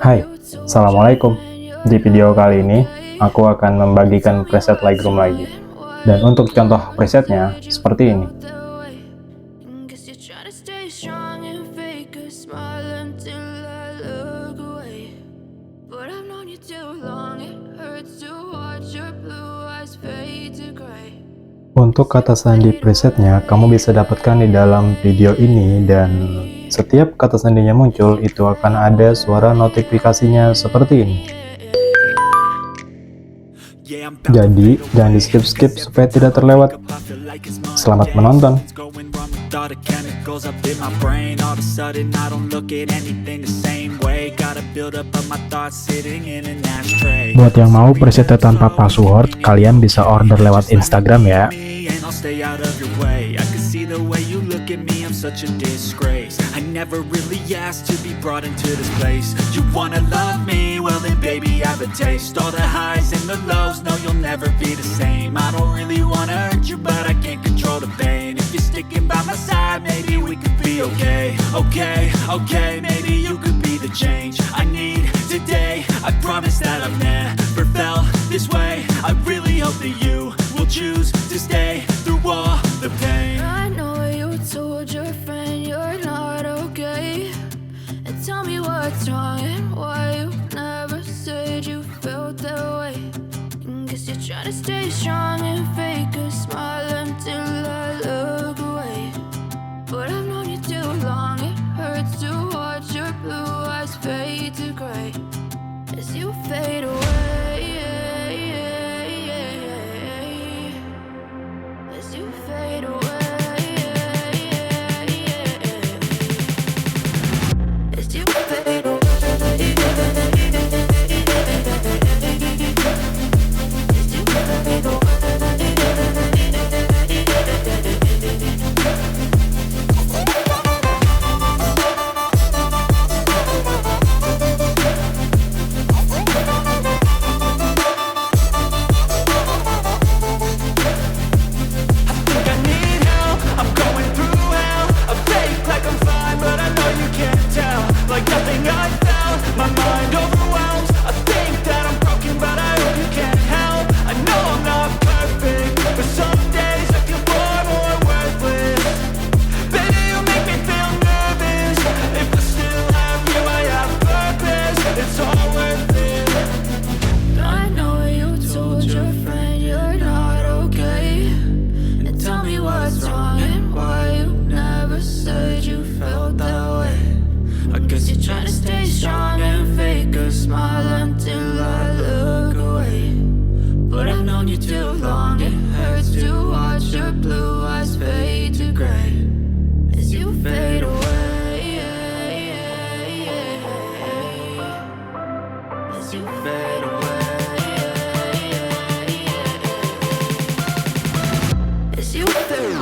Hai, Assalamualaikum. Di video kali ini, aku akan membagikan preset Lightroom lagi. Dan untuk contoh presetnya, seperti ini. Untuk kata sandi presetnya, kamu bisa dapatkan di dalam video ini, dan setiap kata sandinya muncul, itu akan ada suara notifikasinya seperti ini. Jadi, jangan di skip-skip supaya tidak terlewat. Selamat menonton! Buat yang mau presetnya tanpa password, kalian bisa order lewat Instagram ya. Okay, maybe you could be the change I need today. I promise that I've never felt this way. I really hope that you will choose to stay through all the pain. I know you told your friend you're not okay, and tell me what's wrong and why you never said you felt that way. Guess you're trying to stay strong and fake a smile until I look away. But I've known you too long, it hurts to watch your blue eyes fade to gray as you fade away, as you fade away, as you fade away. Trying to stay strong and fake a smile until I look away. But I've known you too long, it hurts to watch your blue eyes fade to gray as you fade away, as you fade away, as you fade away.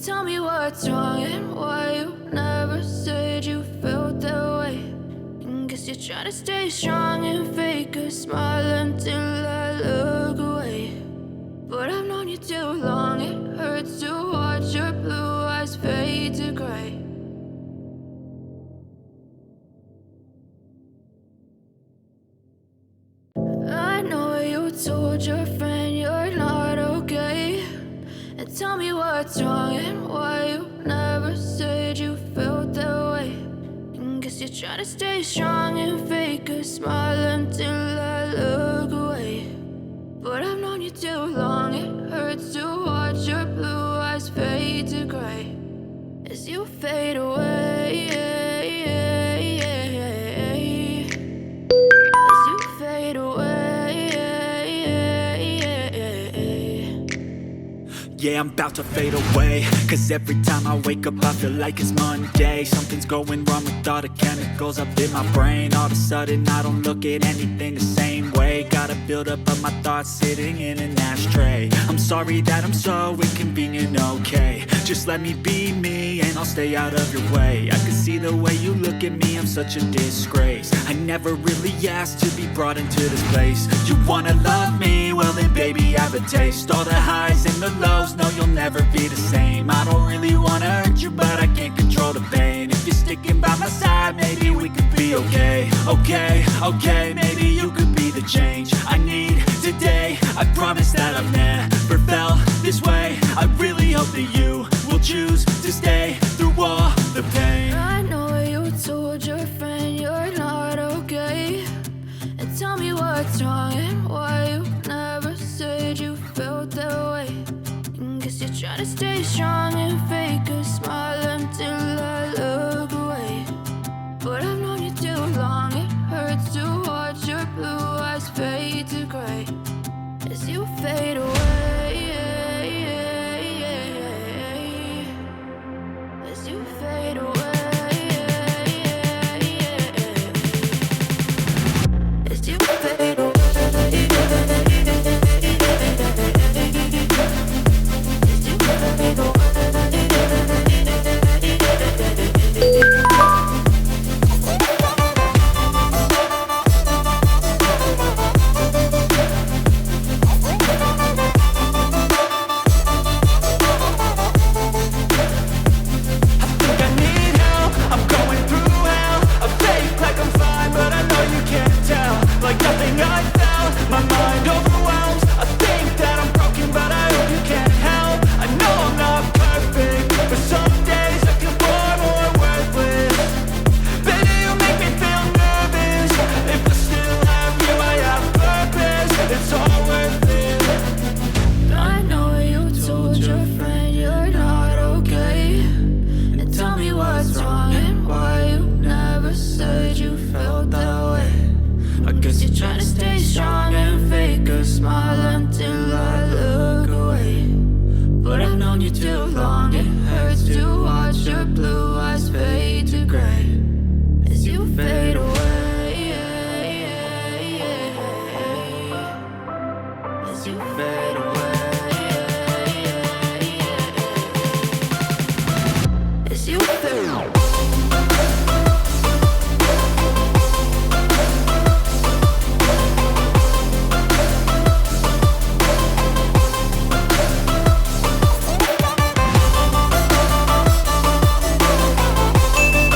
Tell me what's wrong and why you never said you felt that way. Guess you're trying to stay strong and fake a smile until I look away. But I've known you too long, it hurts to watch your blue eyes fade to gray. I know you told your friend you're not okay, and tell me what's wrong and why you never said you felt that way. Guess you're trying to stay strong and fake a smile until I look away. But I've known you too long, it hurts to watch your blue eyes fade to gray as you fade away, as you fade away. Yeah, I'm about to fade away, cause every time I wake up I feel like it's Monday. Something's going wrong with all the chemicals up in my brain. All of a sudden I don't look at anything the same way. Gotta build up of my thoughts sitting in an ashtray. I'm sorry that I'm so inconvenient, okay. Just let me be me and I'll stay out of your way. I can see the way you look at me, I'm such a disgrace. I never really asked to be brought into this place. You wanna love me? Well then baby have a taste. All the highs and the lows, no you'll never be the same. I don't really wanna hurt you but I can't control the pain. If you're sticking by my side, maybe we could be okay. Okay, maybe you could be the change I need today. I promise that I've never felt this way. I really hope that you will choose to stay through all the pain. I know you told your friend you're not okay, and tell me what's wrong and why you never said you felt that way. Guess you're trying to stay strong and fake a smile until I look away. But I've known you too long, it hurts to watch your blue eyes fade to gray as you fade away. As you fade away. As you fade away.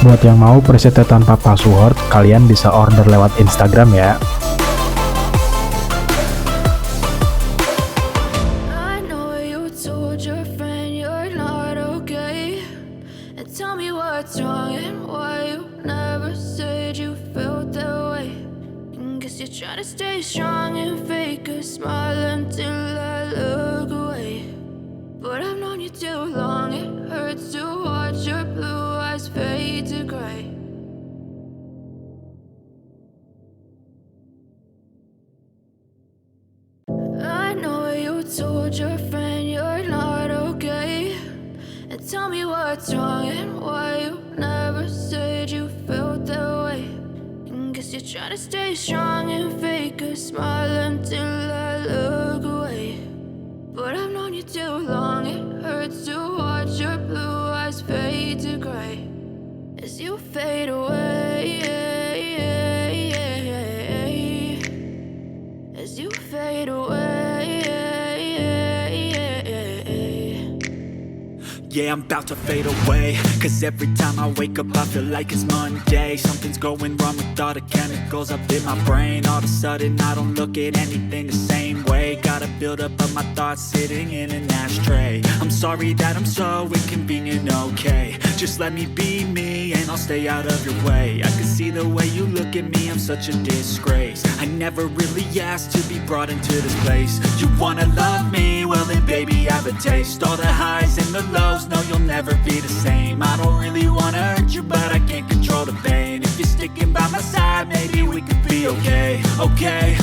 Buat yang mau presetnya tanpa password, kalian bisa order lewat Instagram ya. I know you told your friend you're not okay, and tell me what's wrong and why you never said you felt that way. Guess you're trying to stay strong and fake a smile until I look away. But I've known you too long, it hurts to watch your blue eyes fade to gray. I know you told your friend you're not okay, and tell me what's wrong and why you never said you felt that way. Guess you're trying to stay strong and fake a smile until I look away. But I've known you too long, it hurts to watch your blue eyes fade to gray as you fade away. As you fade away. Yeah, I'm about to fade away, cause every time I wake up I feel like it's Monday. Something's going wrong with all the chemicals up in my brain. All of a sudden I don't look at anything the same way. Gotta build up of my thoughts sitting in an ashtray. I'm sorry that I'm so inconvenient, okay. Just let me be me and I'll stay out of your way. I can see the way you look at me, I'm such a disgrace. I never really asked to be brought into this place. You wanna love me? Well then baby have a taste. All the highs and the lows, no you'll never be the same. I don't really wanna hurt you but I can't control the pain. If you're sticking by my side, maybe we could be okay. Okay,